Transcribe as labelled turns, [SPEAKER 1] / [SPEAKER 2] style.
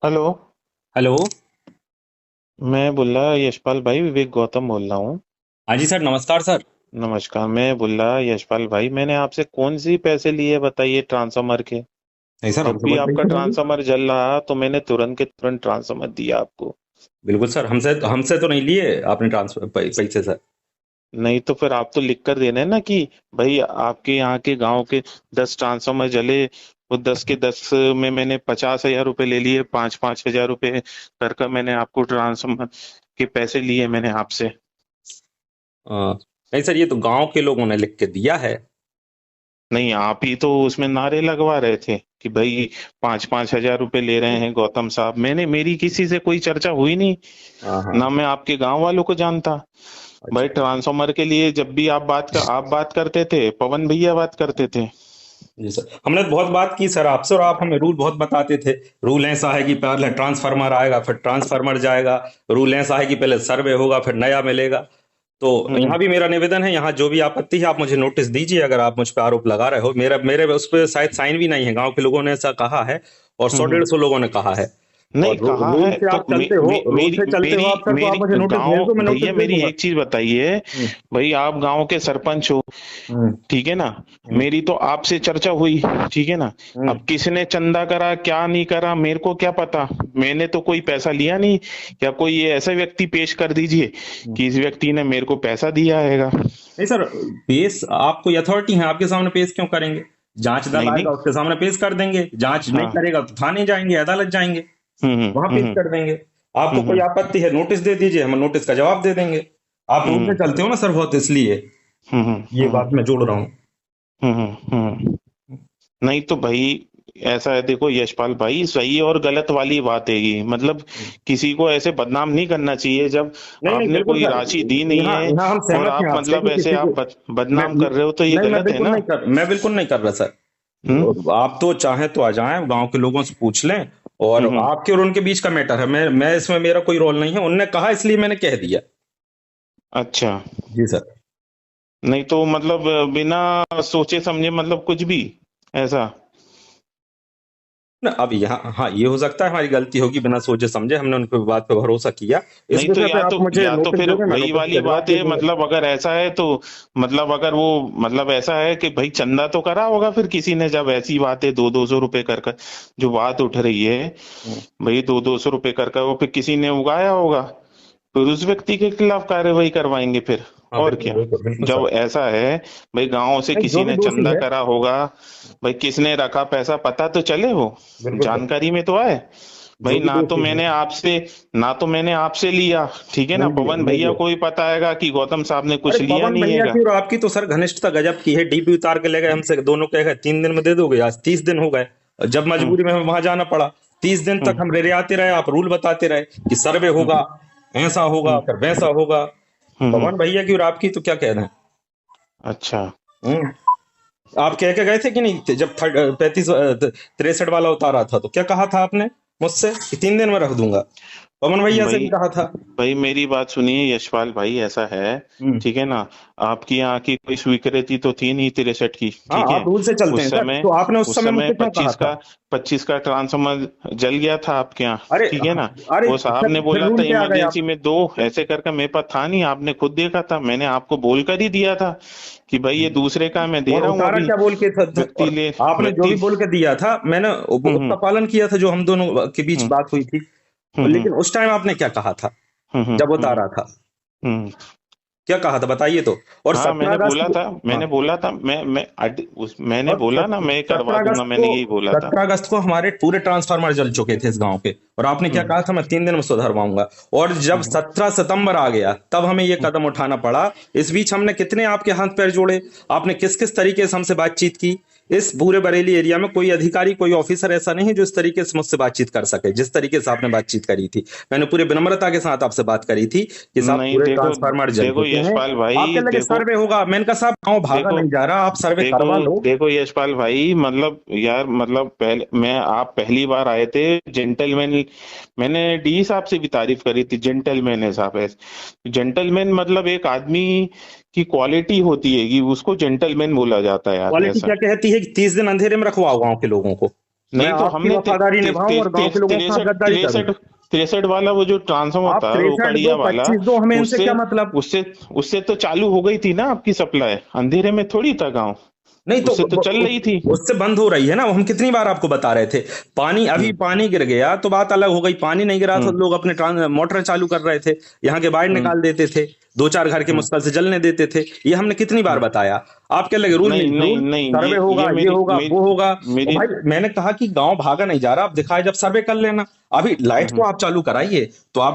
[SPEAKER 1] Hello.
[SPEAKER 2] Hello.
[SPEAKER 1] मैं बोल रहा यशपाल भाई, विवेक गौतम बोल रहा हूँ।
[SPEAKER 2] हाँ जी सर, नमस्कार सर।
[SPEAKER 1] नमस्कार। मैं बोल रहा यशपाल भाई, मैंने आपसे कौन सी पैसे लिए बताइए ट्रांसफर के।
[SPEAKER 2] नहीं सर,
[SPEAKER 1] जब
[SPEAKER 2] हमसे
[SPEAKER 1] भी
[SPEAKER 2] कोई
[SPEAKER 1] आपका
[SPEAKER 2] पैसे नहीं लिए।
[SPEAKER 1] ट्रांसफर जल रहा तो मैंने तुरंत के तुरंत ट्रांसफर दिया आपको।
[SPEAKER 2] बिल्कुल सर, हमसे तो नहीं लिए आपने ट्रांसफर पैसे सर।
[SPEAKER 1] नहीं तो फिर आप तो लिख कर देने ना कि भाई आपके यहाँ के गांव के 10 ट्रांसफार्मर जले, वो 10 के 10 में मैंने 50,000 रुपए ले लिए, 5-5 हजार रुपए कर कर मैंने आपको ट्रांसफार्मर के पैसे लिए मैंने आपसे।
[SPEAKER 2] नहीं सर, ये तो गांव के लोगों ने लिख के दिया है।
[SPEAKER 1] नहीं, आप ही तो उसमें नारे लगवा रहे थे कि भाई 5-5 हजार रुपए ले रहे हैं गौतम साहब। मेरी किसी से कोई चर्चा हुई नहीं।
[SPEAKER 2] हाँ
[SPEAKER 1] ना
[SPEAKER 2] हाँ।
[SPEAKER 1] मैं आपके गांव वालों को जानता। भाई
[SPEAKER 2] अच्छा।
[SPEAKER 1] ट्रांसफार्मर के लिए जब भी आप बात करते थे, पवन भैया बात करते थे।
[SPEAKER 2] जी सर, हमने तो बहुत बात की सर आपसे, और आप हमें रूल बहुत बताते थे। रूल ऐसा है कि पहले ट्रांसफार्मर आएगा, फिर ट्रांसफार्मर जाएगा। रूल ऐसा है कि पहले सर्वे होगा, फिर नया मिलेगा। तो
[SPEAKER 1] हम्म।
[SPEAKER 2] यहाँ भी मेरा निवेदन है, यहाँ जो भी आपत्ति है आप मुझे नोटिस दीजिए। अगर आप मुझ पर आरोप लगा रहे हो, मेरा मेरे उस पर शायद साइन भी नहीं है, गांव के लोगों ने ऐसा कहा है और सौ
[SPEAKER 1] हम्म।
[SPEAKER 2] डेढ़ सौ लोगों ने कहा है।
[SPEAKER 1] नहीं
[SPEAKER 2] और
[SPEAKER 1] कहा
[SPEAKER 2] रूल
[SPEAKER 1] है
[SPEAKER 2] से
[SPEAKER 1] तो
[SPEAKER 2] आप चलते हो, रूल
[SPEAKER 1] मेरी
[SPEAKER 2] से चलते हो
[SPEAKER 1] मेरी
[SPEAKER 2] आप सर, तो आप
[SPEAKER 1] मेरी
[SPEAKER 2] मुझे नोटिस भेज
[SPEAKER 1] गांव
[SPEAKER 2] दो, मैं नोटिस
[SPEAKER 1] भैया
[SPEAKER 2] दे
[SPEAKER 1] मेरी
[SPEAKER 2] दूंगा।
[SPEAKER 1] एक चीज बताइए।
[SPEAKER 2] हम्म।
[SPEAKER 1] भाई आप गांव के सरपंच हो,
[SPEAKER 2] हम्म।
[SPEAKER 1] ठीक है ना।
[SPEAKER 2] हम्म।
[SPEAKER 1] मेरी तो आपसे चर्चा हुई, ठीक है ना।
[SPEAKER 2] हम्म।
[SPEAKER 1] अब किसने चंदा करा क्या नहीं करा मेरे को क्या पता। मैंने तो कोई पैसा लिया नहीं। या कोई ये ऐसा व्यक्ति पेश कर दीजिए
[SPEAKER 2] हम्म।
[SPEAKER 1] कि इस व्यक्ति ने मेरे को पैसा दिया हैगा।
[SPEAKER 2] नहीं सर, पेश आप कोई अथॉरिटी है, आपके सामने पेश क्यों करेंगे? जांच दल
[SPEAKER 1] नहीं नहीं।
[SPEAKER 2] आएगा, उसके सामने पेश कर देंगे। जांच नहीं
[SPEAKER 1] हाँ।
[SPEAKER 2] करेगा तो थाने जाएंगे, अदालत जाएंगे, वहां पेश
[SPEAKER 1] हम्म।
[SPEAKER 2] कर देंगे। आपको कोई
[SPEAKER 1] हम्म।
[SPEAKER 2] आपत्ति है, नोटिस दे दीजिए, हम नोटिस का जवाब दे देंगे। आप रूल से
[SPEAKER 1] हम्म।
[SPEAKER 2] चलते हो ना सर बहुत, इसलिए
[SPEAKER 1] हम्म।
[SPEAKER 2] ये बात मैं जोड़ रहा हूँ।
[SPEAKER 1] हम्म। नहीं तो भाई ऐसा है, देखो यशपाल भाई, सही और गलत वाली बात है ये, मतलब किसी को ऐसे बदनाम नहीं करना चाहिए जब
[SPEAKER 2] नहीं नहीं,
[SPEAKER 1] आपने
[SPEAKER 2] बिल्कुल
[SPEAKER 1] कोई
[SPEAKER 2] सर।
[SPEAKER 1] राशि दी नहीं
[SPEAKER 2] यहाँ
[SPEAKER 1] है।
[SPEAKER 2] यहाँ हम
[SPEAKER 1] और
[SPEAKER 2] सहमत हैं
[SPEAKER 1] आप
[SPEAKER 2] आपसे
[SPEAKER 1] मतलब
[SPEAKER 2] कि
[SPEAKER 1] ऐसे
[SPEAKER 2] किसी को।
[SPEAKER 1] आप बदनाम कर रहे हो तो ये
[SPEAKER 2] नहीं,
[SPEAKER 1] गलत है ना।
[SPEAKER 2] मैं बिल्कुल नहीं कर रहा सर।
[SPEAKER 1] हम्म।
[SPEAKER 2] आप तो चाहें तो आ जाएं, गांव के लोगों से पूछ लें। और
[SPEAKER 1] हम्म।
[SPEAKER 2] आपके और उनके बीच का मैटर है, मैं इसमें मेरा कोई रोल नहीं है, उनने कहा इसलिए मैंने कह दिया।
[SPEAKER 1] अच्छा।
[SPEAKER 2] जी सर।
[SPEAKER 1] नहीं तो मतलब बिना सोचे समझे मतलब कुछ भी ऐसा।
[SPEAKER 2] ना अब यहाँ, हाँ, ये हो सकता है हमारी गलती होगी, बिना सोचे समझे हमने उनके बात पे भरोसा किया। इस
[SPEAKER 1] नहीं तो
[SPEAKER 2] विषय पे आप मुझे
[SPEAKER 1] या तो
[SPEAKER 2] नोटिस
[SPEAKER 1] फिर
[SPEAKER 2] दे दें, मैं
[SPEAKER 1] वही
[SPEAKER 2] नोटिस
[SPEAKER 1] वाली
[SPEAKER 2] का जवाब
[SPEAKER 1] बात
[SPEAKER 2] दे
[SPEAKER 1] है,
[SPEAKER 2] दूंगा।
[SPEAKER 1] मतलब अगर ऐसा है तो मतलब अगर वो मतलब ऐसा है कि भाई चंदा तो करा होगा फिर किसी ने, जब ऐसी बात है 200-200 रुपए कर कर जो बात उठ रही है।
[SPEAKER 2] हम्म।
[SPEAKER 1] भाई 200-200 रुपए कर कर वो फिर किसी ने उगाया होगा, फिर उस व्यक्ति के खिलाफ कार्रवाई करवाएंगे फिर।
[SPEAKER 2] हाँ
[SPEAKER 1] और
[SPEAKER 2] बिल्कुल
[SPEAKER 1] क्या।
[SPEAKER 2] बिल्कुल बिल्कुल सर।
[SPEAKER 1] जब ऐसा है, भाई गांव से
[SPEAKER 2] नहीं, जो
[SPEAKER 1] किसी
[SPEAKER 2] भी
[SPEAKER 1] ने
[SPEAKER 2] दोषी
[SPEAKER 1] चंदा
[SPEAKER 2] है।
[SPEAKER 1] करा होगा, भाई किसने रखा पैसा पता तो चले, वो
[SPEAKER 2] बिल्कुल सर।
[SPEAKER 1] जानकारी में तो आए।
[SPEAKER 2] जो
[SPEAKER 1] भाई
[SPEAKER 2] भी दोषी है।
[SPEAKER 1] ना तो मैंने आपसे लिया, ठीक है ना।
[SPEAKER 2] नहीं लिया,
[SPEAKER 1] पवन
[SPEAKER 2] नहीं
[SPEAKER 1] भैया
[SPEAKER 2] लिया।
[SPEAKER 1] को ही पता हैगा कि गौतम साहब ने
[SPEAKER 2] अरे
[SPEAKER 1] कुछ लिया
[SPEAKER 2] पवन
[SPEAKER 1] नहीं
[SPEAKER 2] भैया
[SPEAKER 1] हैगा।
[SPEAKER 2] की और आपकी तो सर घनिष्ठता गजब की है, डीपी उतार के ले गए हमसे, दोनों कह गए 3 दिन में दे दोगे, आज 30 दिन हो गए। जब
[SPEAKER 1] हम्म।
[SPEAKER 2] मजबूरी में हमें वहां जाना पड़ा, 30 दिन तक
[SPEAKER 1] हम्म।
[SPEAKER 2] हम रेरियाते रहे, आप रूल बताते रहे कि सर्वे होगा,
[SPEAKER 1] हम्म।
[SPEAKER 2] ऐसा होगा,
[SPEAKER 1] हम्म।
[SPEAKER 2] फिर वैसा होगा।
[SPEAKER 1] हम्म।
[SPEAKER 2] पवन भैया की और आपकी तो क्या कहना है।
[SPEAKER 1] अच्छा।
[SPEAKER 2] हम्म। आप कह के गए थे कि नहीं थे, जब 63 वाला उतारा था तो क्या कहा था आपने मुझसे कि 3 दिन में रख दूंगा? पवन भैया से भी
[SPEAKER 1] भाई
[SPEAKER 2] कहा था।
[SPEAKER 1] भाई मेरी बात सुनिए यशपाल भाई, ऐसा है,
[SPEAKER 2] हम्म।
[SPEAKER 1] ठीक है ना। आपकी यहाँ की कोई स्वीकृति तो थी नहीं 63 की,
[SPEAKER 2] हाँ,
[SPEAKER 1] ठीक
[SPEAKER 2] आप
[SPEAKER 1] है।
[SPEAKER 2] रूल से चलते हैं
[SPEAKER 1] उस
[SPEAKER 2] सर,
[SPEAKER 1] समय
[SPEAKER 2] तो आपने उस
[SPEAKER 1] उस
[SPEAKER 2] समय
[SPEAKER 1] समय
[SPEAKER 2] मुझसे क्यों कहा था?
[SPEAKER 1] 25 का ट्रांसफार्मर जल गया था आपके यहाँ,
[SPEAKER 2] अरे
[SPEAKER 1] ठीक है ना।
[SPEAKER 2] अरे
[SPEAKER 1] वो साहब ने
[SPEAKER 2] फिर
[SPEAKER 1] बोला था
[SPEAKER 2] रूल पे आ गए आप।
[SPEAKER 1] इमरजेंसी में दो, ऐसे करके मेरे पास था नहीं, आपने खुद देखा था, मैंने आपको बोल कर ही दिया था कि भाई ये दूसरे का मैं दे
[SPEAKER 2] और
[SPEAKER 1] रहा हूँ
[SPEAKER 2] उतारा
[SPEAKER 1] अभी।
[SPEAKER 2] क्या बोल के था,
[SPEAKER 1] व्यक्ति
[SPEAKER 2] और
[SPEAKER 1] ले
[SPEAKER 2] आपने जो भी
[SPEAKER 1] व्यक्ति।
[SPEAKER 2] बोल के दिया था, मैंने
[SPEAKER 1] हम्म।
[SPEAKER 2] उसका पालन किया था, जो हम दोनों के बीच
[SPEAKER 1] हम्म।
[SPEAKER 2] बात हुई थी।
[SPEAKER 1] हम्म।
[SPEAKER 2] लेकिन उस टाइम आपने क्या कहा था
[SPEAKER 1] हम्म।
[SPEAKER 2] जब
[SPEAKER 1] हम्म।
[SPEAKER 2] उतारा था?
[SPEAKER 1] हम्म।
[SPEAKER 2] क्या कहा था बताइए तो। और
[SPEAKER 1] हाँ
[SPEAKER 2] 17 अगस्त को। हाँ।
[SPEAKER 1] मैंने बोला था मैंने
[SPEAKER 2] और
[SPEAKER 1] बोला ना मैं करवा
[SPEAKER 2] 17
[SPEAKER 1] दूंगा,
[SPEAKER 2] अगस्त को
[SPEAKER 1] मैंने यही बोला था।
[SPEAKER 2] 17 अगस्त को हमारे पूरे ट्रांसफार्मर जल चुके थे इस गांव के, और आपने क्या
[SPEAKER 1] हम्म।
[SPEAKER 2] कहा था, मैं 3 दिन में सुधरवाऊंगा। और जब
[SPEAKER 1] हम्म।
[SPEAKER 2] 17 सितंबर आ गया तब हमें ये
[SPEAKER 1] हम्म।
[SPEAKER 2] कदम उठाना पड़ा। इस बीच हमने कितने आपके हाथ पैर जोड़े, आपने किस किस तरीके से हमसे बातचीत की। इस पूरे बरेली एरिया में कोई अधिकारी, कोई ऑफिसर ऐसा नहीं है जो इस तरीके से मुझसे बातचीत कर सके जिस तरीके से आपने बातचीत करी थी। मैंने पूरे विनम्रता के साथ आपसे बात करी थी कि साहब
[SPEAKER 1] नहीं,
[SPEAKER 2] पूरे
[SPEAKER 1] देखो
[SPEAKER 2] ट्रांसफार्मर जल
[SPEAKER 1] देखो
[SPEAKER 2] चुके हैं।
[SPEAKER 1] यशपाल
[SPEAKER 2] आप
[SPEAKER 1] भाई,
[SPEAKER 2] क्या लगे
[SPEAKER 1] देखो
[SPEAKER 2] सर्वे होगा, मैंने कहा साहब गांव भागा
[SPEAKER 1] देखो
[SPEAKER 2] नहीं जा रहा, आप सर्वे
[SPEAKER 1] देखो
[SPEAKER 2] करवा लो।
[SPEAKER 1] देखो यशपाल भाई, मतलब यार, मतलब पहले आप पहली बार आए थे, जेंटलमैन। मैंने डी साहब से भी तारीफ करी थी, जेंटलमैन है साहब, ऐसे जेंटलमैन मतलब एक आदमी की क्वालिटी होती है कि उसको जेंटलमैन बोला जाता है यार,
[SPEAKER 2] क्वालिटी
[SPEAKER 1] ऐसा।
[SPEAKER 2] क्या कहती है कि 30 दिन अंधेरे में रखवाओ गांव के लोगों को। मैं
[SPEAKER 1] नहीं तो
[SPEAKER 2] आपकी
[SPEAKER 1] हमने
[SPEAKER 2] वफादारी निभाऊं और गांव के लोगों के साथ
[SPEAKER 1] तिरसठ
[SPEAKER 2] गद्दारी करूं?
[SPEAKER 1] तिरसठ तिरसठ वाला वो जो ट्रांसफार्मर
[SPEAKER 2] आप
[SPEAKER 1] था
[SPEAKER 2] 63 दो,
[SPEAKER 1] रोकड़िया वाला,
[SPEAKER 2] 25 दो, हमें इनसे
[SPEAKER 1] उससे
[SPEAKER 2] क्या मतलब?
[SPEAKER 1] उससे उससे तो चालू हो गई थी ना आपकी सप्लाई, अंधेरे में थोड़ी था गांव,
[SPEAKER 2] नहीं तो
[SPEAKER 1] उससे तो चल रही थी।
[SPEAKER 2] उससे बंद हो रही है ना, वो हम कितनी बार आपको बता रहे थे। पानी, अभी
[SPEAKER 1] हम्म
[SPEAKER 2] पानी गिर गया तो बात अलग हो गई, पानी नहीं गिरा तो
[SPEAKER 1] हम्म
[SPEAKER 2] लोग अपने मोटर चालू कर रहे थे, यहाँ के बाहर
[SPEAKER 1] हम्म
[SPEAKER 2] निकाल देते थे, दो चार घर के
[SPEAKER 1] हम्म
[SPEAKER 2] मुश्किल से जलने देते थे। ये हमने कितनी बार
[SPEAKER 1] हम्म।
[SPEAKER 2] बताया? आप क्या लगे रूल
[SPEAKER 1] नहीं
[SPEAKER 2] नहीं
[SPEAKER 1] नहीं
[SPEAKER 2] रूल,
[SPEAKER 1] नहीं,
[SPEAKER 2] सर्वे होगा,
[SPEAKER 1] ये
[SPEAKER 2] ये
[SPEAKER 1] मेरी
[SPEAKER 2] होगा, वो
[SPEAKER 1] मेरी
[SPEAKER 2] होगा। और
[SPEAKER 1] मेरी
[SPEAKER 2] भाई मैंने कहा कि गांव भागा नहीं जा रहा, आप दिखाए जब सर्वे कर लेना। अभी लाइट को
[SPEAKER 1] हम्म
[SPEAKER 2] आप चालू कराइए तो आप